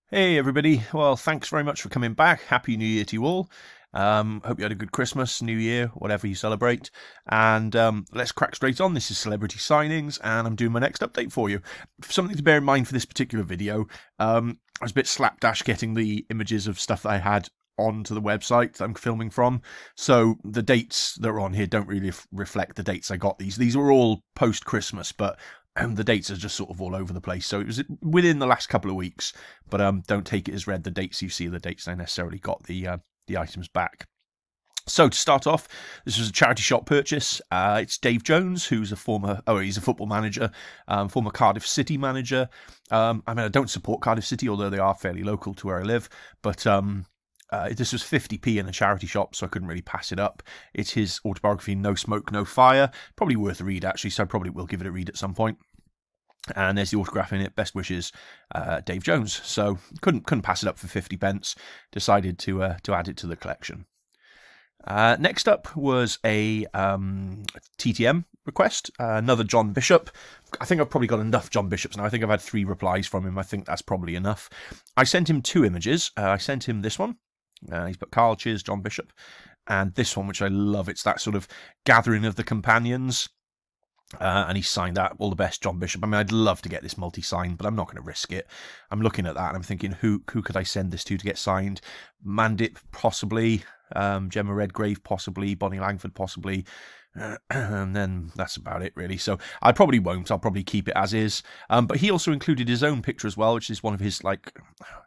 Hey everybody, well thanks very much for coming back. Happy New Year to you all. Hope you had a good Christmas, New Year, whatever you celebrate. And let's crack straight on. This is Celebrity Signings and I'm doing my next update for you. Something to bear in mind for this particular video, I was a bit slapdash getting the images of stuff that I had onto the website that I'm filming from. So the dates that are on here don't really reflect the dates I got these. These were all post-Christmas, but the dates are just sort of all over the place. So it was within the last couple of weeks, but don't take it as read. The dates you see are the dates I necessarily got the items back. So to start off, this was a charity shop purchase. It's Dave Jones, who's he's a football manager, former Cardiff City manager. I don't support Cardiff City, although they are fairly local to where I live, but this was 50p in a charity shop, so I couldn't really pass it up. It's his autobiography, No Smoke, No Fire. Probably worth a read, actually, so I probably will give it a read at some point. And there's the autograph in it. Best wishes, Dave Jones. So couldn't pass it up for 50 pence. Decided to add it to the collection. Next up was a TTM request, another John Bishop. I think I've probably got enough John Bishops now. I think I've had 3 replies from him. I think that's probably enough. I sent him 2 images. I sent him this one. He's put Carl, cheers, John Bishop. And this one, which I love. It's that sort of gathering of the companions. And he signed that. All the best, John Bishop. I mean, I'd love to get this multi-signed, but I'm not going to risk it. I'm looking at that and I'm thinking, who could I send this to get signed? Mandip, possibly. Gemma Redgrave, possibly. Bonnie Langford, possibly. And then that's about it, really. So I probably won't. I'll probably keep it as is. But he also included his own picture as well, which is one of his, like,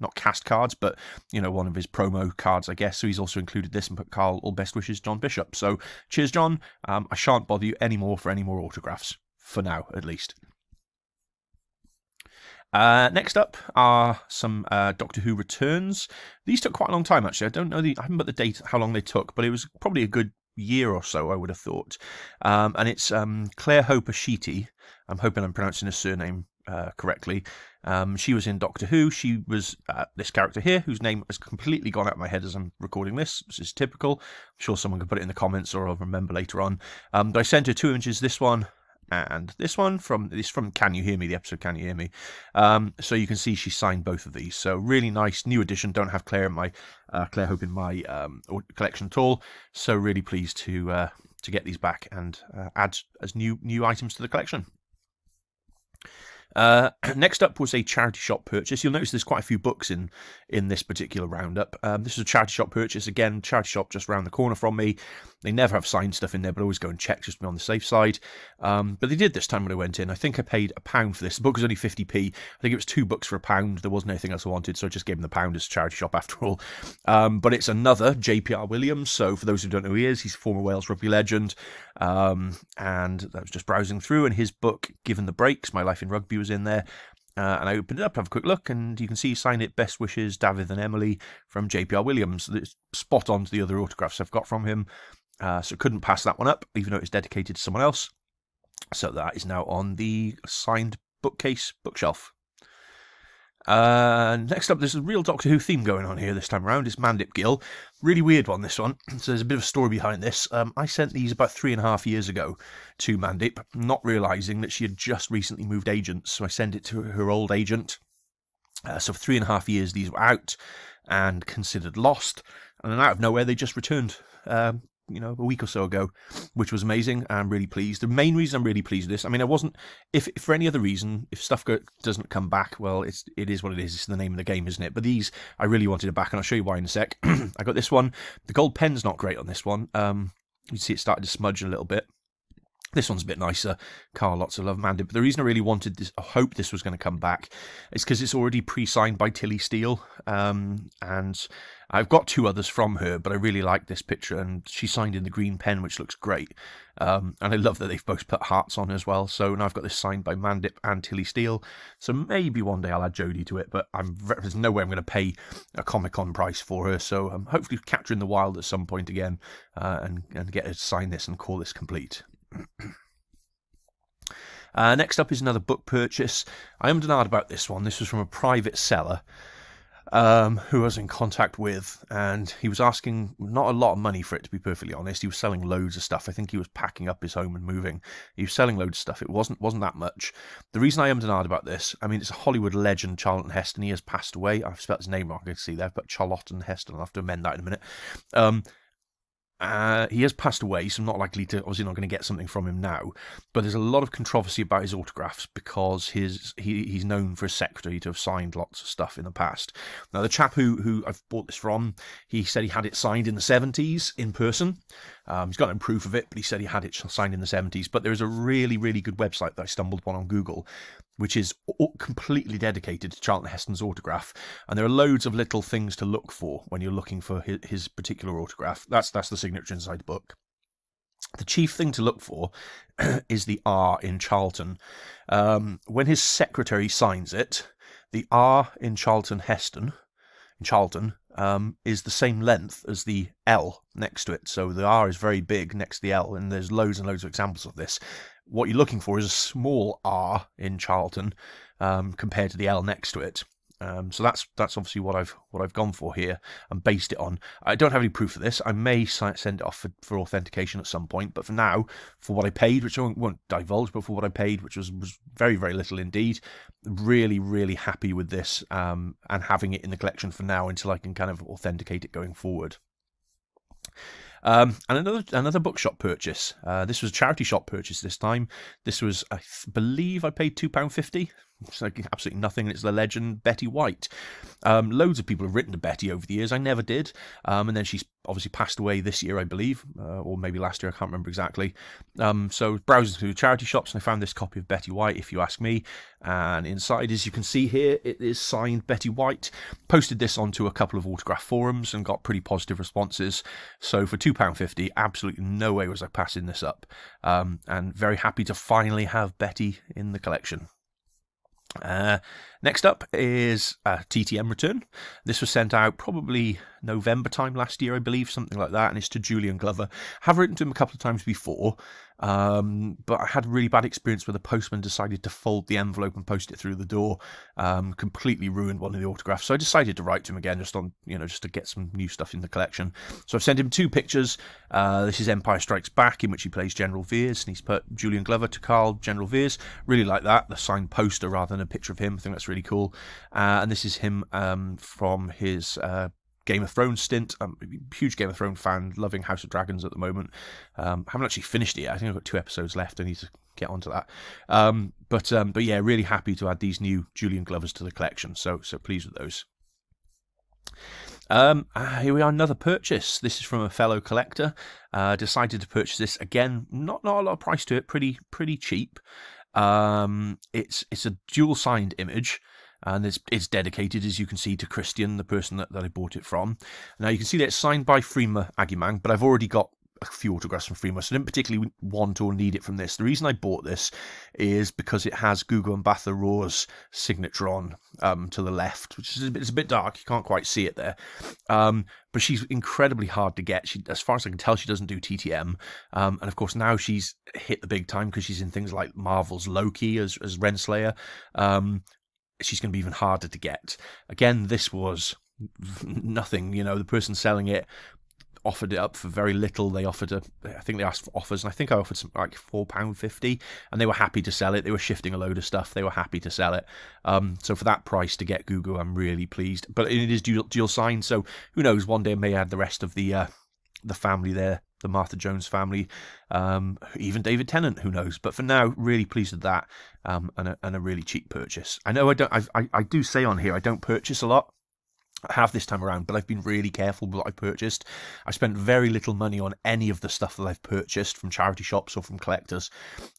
not cast cards, but, you know, one of his promo cards, I guess. So he's also included this and put Carl, all best wishes, John Bishop. So cheers, John. I shan't bother you anymore for any more autographs. For now, at least. Next up are some Doctor Who returns. These took quite a long time, actually. I don't know I haven't put the date, how long they took, but it was probably a good year or so, I would have thought. And it's Claire Hope Ashiti. I'm hoping I'm pronouncing her surname correctly. She was in Doctor Who. She was this character here, whose name has completely gone out of my head as I'm recording this, which is typical. I'm sure someone can put it in the comments or I'll remember later on. But I sent her 2 images, this one and this one from Can You Hear Me, the episode Can You Hear Me. So you can see she signed both of these. So really nice new edition. Don't have Claire Hope in my collection at all. So really pleased to get these back and add as new items to the collection. Next up was a charity shop purchase. You'll notice there's quite a few books in this particular roundup. This is a charity shop purchase. Again, charity shop just around the corner from me. They never have signed stuff in there, but always go and check just to be on the safe side. But they did this time when I went in. I think I paid £1 for this. The book was only 50p. I think it was 2 books for £1. There wasn't anything else I wanted, so I just gave them the £1 as a charity shop after all. But it's another JPR Williams. So for those who don't know who he is, he's a former Wales rugby legend. And I was just browsing through, and his book, Given the Breaks, My Life in Rugby, was in there. And I opened it up to have a quick look, and you can see he signed it, Best Wishes, David and Emily, from JPR Williams. It's spot on to the other autographs I've got from him. So couldn't pass that one up, even though it's dedicated to someone else. So that is now on the signed bookshelf. Next up, there's a real Doctor Who theme going on here this time around. It's Mandip Gill. Really weird one, this one. So there's a bit of a story behind this. I sent these about 3.5 years ago to Mandip, not realising that she had just recently moved agents. So I sent it to her old agent. So for 3.5 years, these were out and considered lost. And then out of nowhere, they just returned, a week or so ago, which was amazing. I'm really pleased. The main reason I'm really pleased with this, I mean, I wasn't, if for any other reason, if stuff doesn't come back, well, it is what it is. It's the name of the game, isn't it? But these, I really wanted it back, and I'll show you why in a sec. I got this one. The gold pen's not great on this one. You can see it started to smudge a little bit. This one's a bit nicer. Carl, lots of love, Mandip. But the reason I really wanted this, I hope this was going to come back, is because it's already pre-signed by Tilly Steele. And I've got 2 others from her, but I really like this picture, and she signed in the green pen, which looks great. And I love that they've both put hearts on as well. So now I've got this signed by Mandip and Tilly Steele. So maybe one day I'll add Jodie to it, but there's no way I'm going to pay a Comic-Con price for her. So I'm hopefully capturing the wild at some point again, and get her to sign this and call this complete. Next up is another book purchase. I am denied about this one. This was from a private seller. who I was in contact with, and he was asking not a lot of money for it, to be perfectly honest. He was selling loads of stuff. I think he was packing up his home and moving. He was selling loads of stuff. It wasn't that much. The reason I ummed and ahed about this, I mean, it's a Hollywood legend, Charlton Heston. He has passed away. I've spelled his name wrong, I can see there, but Charlton Heston. I'll have to amend that in a minute. He has passed away, so I'm not likely to, obviously not going to get something from him now, but there's a lot of controversy about his autographs because he's known for his secretary to have signed lots of stuff in the past. Now, the chap who I've bought this from, he said he had it signed in the 70s in person. He's got no proof of it, but he said he had it signed in the 70s. But there is a really, really good website that I stumbled upon on Google, which is completely dedicated to Charlton Heston's autograph. And there are loads of little things to look for when you're looking for his particular autograph. That's the signature inside the book. The chief thing to look for is the R in Charlton. When his secretary signs it, the R in Charlton Heston, is the same length as the L next to it. So the R is very big next to the L, and there's loads and loads of examples of this. What you're looking for is a small R in Charlton compared to the L next to it. So that's obviously what I've gone for here and based it on. I don't have any proof of this. I may send it off for authentication at some point, but for now, for what I paid, which I won't divulge, but for what I paid, which was very, very little indeed, really, really happy with this and having it in the collection for now until I can kind of authenticate it going forward. And another bookshop purchase. This was a charity shop purchase this time. This was, I believe I paid £2.50. It's like absolutely nothing. It's the legend Betty White. Loads of people have written to Betty over the years. I never did. And then she's obviously passed away this year, I believe, or maybe last year. I can't remember exactly. So browsing through charity shops, and I found this copy of Betty White, if you ask me. And inside, as you can see here, it is signed Betty White. Posted this onto a couple of autograph forums and got pretty positive responses. So for £2.50, absolutely no way was I passing this up. And very happy to finally have Betty in the collection. Next up is TTM return. This was sent out probably November time last year, I believe, something like that, and it's to Julian Glover. I've written to him a couple of times before, but I had a really bad experience where the postman decided to fold the envelope and post it through the door. Completely ruined one of the autographs, so I decided to write to him again just to get some new stuff in the collection. So I've sent him 2 pictures. This is Empire Strikes Back, in which he plays General Veers, and he's put Julian Glover to Carl, General Veers. Really like that, the signed poster rather than a picture of him. I think that's really cool. And this is him from his Game of Thrones stint. I'm a huge Game of Thrones fan, loving House of Dragons at the moment. Haven't actually finished it yet. I think I've got 2 episodes left. I need to get onto that. But yeah, really happy to add these new Julian Glovers to the collection. So pleased with those. Here we are, another purchase. This is from a fellow collector. Decided to purchase this again. Not a lot of price to it. Pretty cheap. It's a dual signed image. And it's dedicated, as you can see, to Christian, the person that I bought it from. Now, you can see that it's signed by Freema Agumang, but I've already got a few autographs from Freema, so I didn't particularly want or need it from this. The reason I bought this is because it has Gugu Mbatha Raw's signature on to the left, which is it's a bit dark. You can't quite see it there. But she's incredibly hard to get. As far as I can tell, she doesn't do TTM. And of course, now she's hit the big time because she's in things like Marvel's Loki as Renslayer. She's going to be even harder to get. Again, this was nothing. The person selling it offered it up for very little. They offered I think they asked for offers, and I think I offered something like £4.50, and they were happy to sell it. They were shifting a load of stuff. They were happy to sell it. So for that price to get Gugu, I'm really pleased. But it is dual signed, so who knows? One day I may add the rest of the family there. The Martha Jones family, even David Tennant, who knows? But for now, really pleased with that, and a really cheap purchase. I know I do say on here I don't purchase a lot. I have this time around, but I've been really careful with what I purchased. I spent very little money on any of the stuff that I've purchased from charity shops or from collectors,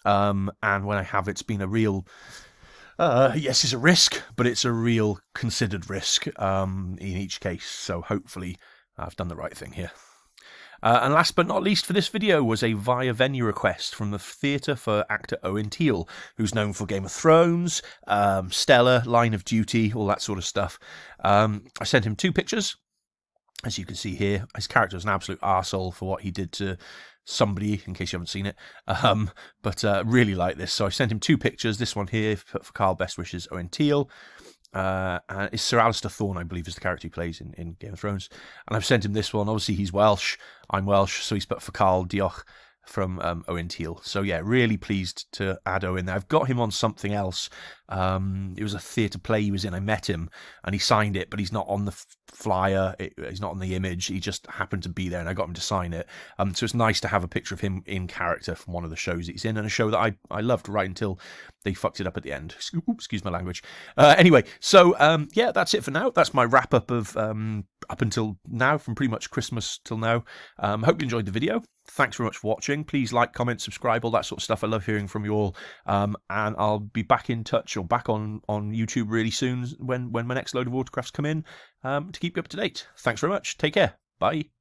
and when I have, it's been a real. Yes, it's a risk, but it's a real considered risk in each case. So hopefully, I've done the right thing here. And last but not least for this video was a via venue request from the theatre for actor Owen Teale, who's known for Game of Thrones, Stella, Line of Duty, all that sort of stuff. I sent him 2 pictures, as you can see here. His character is an absolute arsehole for what he did to somebody, in case you haven't seen it, but really like this. So I sent him 2 pictures. This one here for Carl, best wishes, Owen Teale. and it's Sir Alistair Thorne, I believe, is the character he plays in Game of Thrones. And I've sent him this one. Obviously, he's Welsh. I'm Welsh, so he's put for Carl Dioch from Owen Teal. So yeah, really pleased to add Owen there. I've got him on something else. It was a theatre play he was in. I met him and he signed it, but he's not on the flyer. He's not on the image. He just happened to be there and I got him to sign it. So it's nice to have a picture of him in character from one of the shows that he's in, and a show that I loved right until they fucked it up at the end. Excuse my language. Anyway, so yeah, that's it for now. That's my wrap up of up until now, from pretty much Christmas till now. Hope you enjoyed the video. Thanks very much for watching. Please like, comment, subscribe, all that sort of stuff. I love hearing from you all. And I'll be back in touch, or back on YouTube really soon when my next load of autographs come in, to keep you up to date. Thanks very much. Take care. Bye.